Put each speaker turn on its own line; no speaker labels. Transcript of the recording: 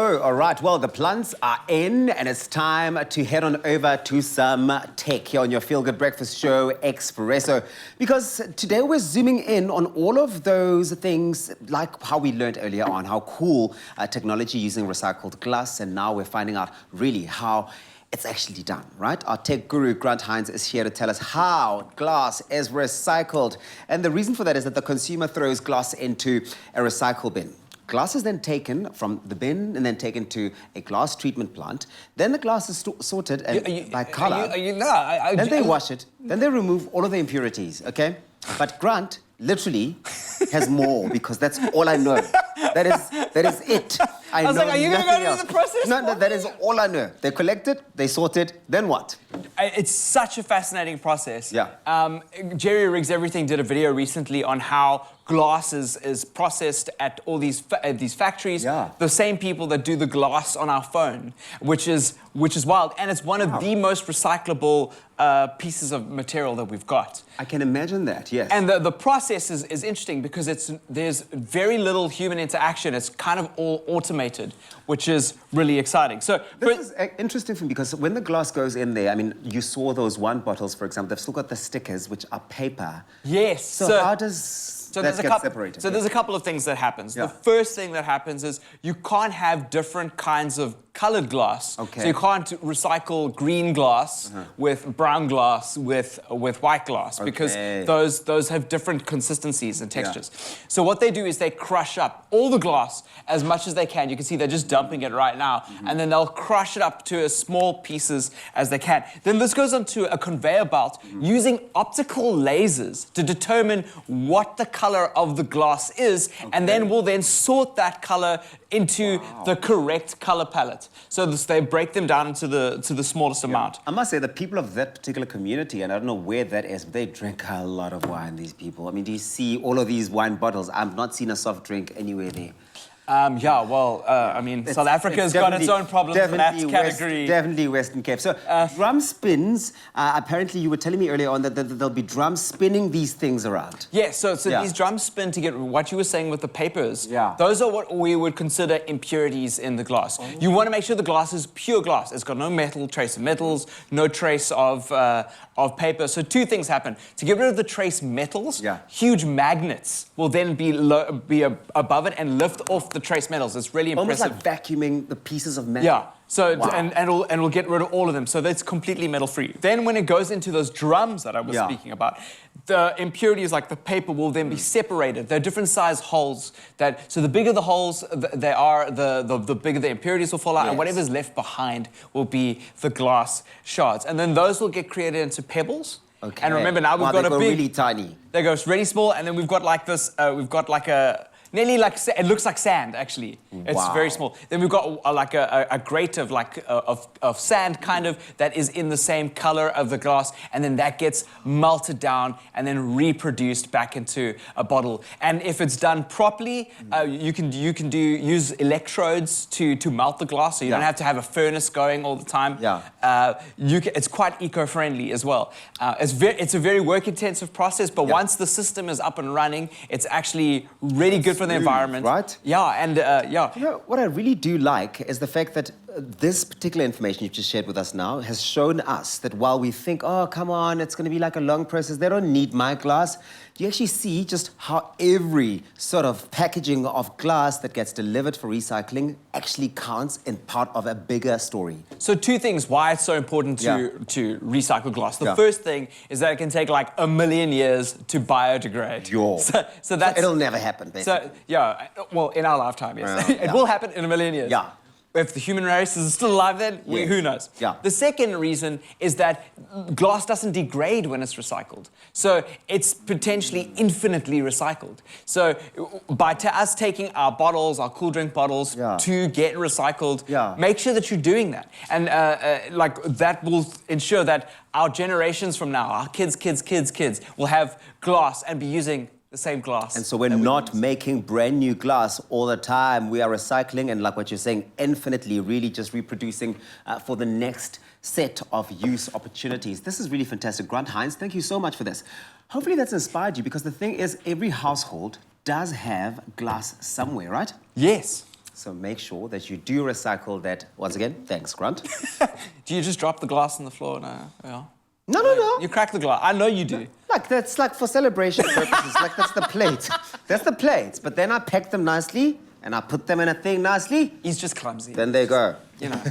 go. All right, well, the plants are in and it's time to head on over to some tech here on your Feel Good Breakfast show, Expresso. Because today we're zooming in on all of those things like how we learned earlier on, how cool technology using recycled glass, and now we're finding out really how it's actually done, right? Our tech guru, Grant Hines, is here to tell us how glass is recycled. And the reason for that is that the consumer throws glass into a recycle bin. Glass is then taken from the bin and then taken to a glass treatment plant. Then the glass is sorted by color. Then they wash it. Then they remove all of the impurities, okay? But Grant literally has more because that's all I know. That is it.
I was like, are you going to go through the process?
No, that is all I know. They collect it, they sort it, then what?
It's such a fascinating process.
Yeah.
Jerry Riggs Everything did a video recently on how glass is processed at all these factories.
Yeah.
The same people that do the glass on our phone, which is wild. And it's one of the most recyclable pieces of material that we've got.
I can imagine that, yes.
And the process is interesting because there's very little human interaction. It's kind of all automated, which is really exciting. So
this is interesting for me because when the glass goes in there, I mean, you saw those wine bottles, for example, they've still got the stickers, which are paper.
Yes.
So how does that get separated?
So there's a couple of things that happens.
Yeah.
The first thing that happens is you can't have different kinds of colored glass.
Okay.
So you can't recycle green glass with brown glass with white glass because those have different consistencies and textures. Yeah. So what they do is they crush up all the glass as much as they can. You can see they're just dumping it right now. And then they'll crush it up to as small pieces as they can. Then this goes onto a conveyor belt using optical lasers to determine what the color of the glass is, and then we'll then sort that color into the correct color palette. So they break them down into the smallest amount.
I must say, the people of that particular community, and I don't know where that is, but they drink a lot of wine, these people. I mean, do you see all of these wine bottles? I've not seen a soft drink anywhere there.
Yeah, well, I mean, South Africa's got its own problems in that category.
Definitely Western Cape. So, drum spins, apparently you were telling me earlier on that there'll be drums spinning these things around.
Yeah, so these drums spin to get what you were saying with the papers. Yeah. Those are what we would consider impurities in the glass. You want to make sure the glass is pure glass. It's got no trace of metals, no trace of paper. So two things happen. To get rid of the trace metals, huge magnets will then be above it and lift off the trace metals. It's really impressive.
Almost like vacuuming the pieces of metal.
Yeah. So and we'll get rid of all of them. So that's completely metal free. Then when it goes into those drums that I was speaking about, the impurities like the paper will then be separated. There are different size holes so the bigger the holes they are, the bigger the impurities will fall out, and whatever's left behind will be the glass shards. And then those will get created into pebbles. Okay. And remember now we've got a big,
really tiny.
They go really small, and then we've got like this. We've got like nearly like it looks like sand actually. It's very small. Then we've got like a grate of of sand kind of that is in the same color of the glass, and then that gets melted down and then reproduced back into a bottle. And if it's done properly, you can use electrodes to melt the glass, so you don't have to have a furnace going all the time. Yeah. It's quite eco-friendly as well. It's a very work-intensive process, but once the system is up and running, it's actually really good for the environment.
Right?
Yeah, and
You know, what I really do like is the fact that this particular information you've just shared with us now has shown us that while we think, oh, come on, it's going to be like a long process, they don't need my glass, you actually see just how every sort of packaging of glass that gets delivered for recycling actually counts in part of a bigger story.
So two things why it's so important to recycle glass. The first thing is that it can take like 1 million years to biodegrade. So
it'll never happen, basically.
So, well, in our lifetime, yes. It will happen in 1 million years.
Yeah.
If the human race is still alive then, who knows? Yeah. The second reason is that glass doesn't degrade when it's recycled. So it's potentially infinitely recycled. So by us taking our bottles, our cool drink bottles, to get recycled, make sure that you're doing that. And like that will ensure that our generations from now, our kids, will have glass and be using the same glass.
And so we're not making brand new glass all the time. We are recycling and, like what you're saying, infinitely really just reproducing for the next set of use opportunities. This is really fantastic. Grant Hines, thank you so much for this. Hopefully that's inspired you, because the thing is, every household does have glass somewhere, right?
Yes.
So make sure that you do recycle that. Once again, thanks, Grant.
Do you just drop the glass on the floor? No. Yeah.
No.
You crack the glass. I know you do.
Like, that's like for celebration purposes. Like, that's the plate. That's the plate. But then I pack them nicely, and I put them in a thing nicely.
He's just clumsy.
Then they go.
You know.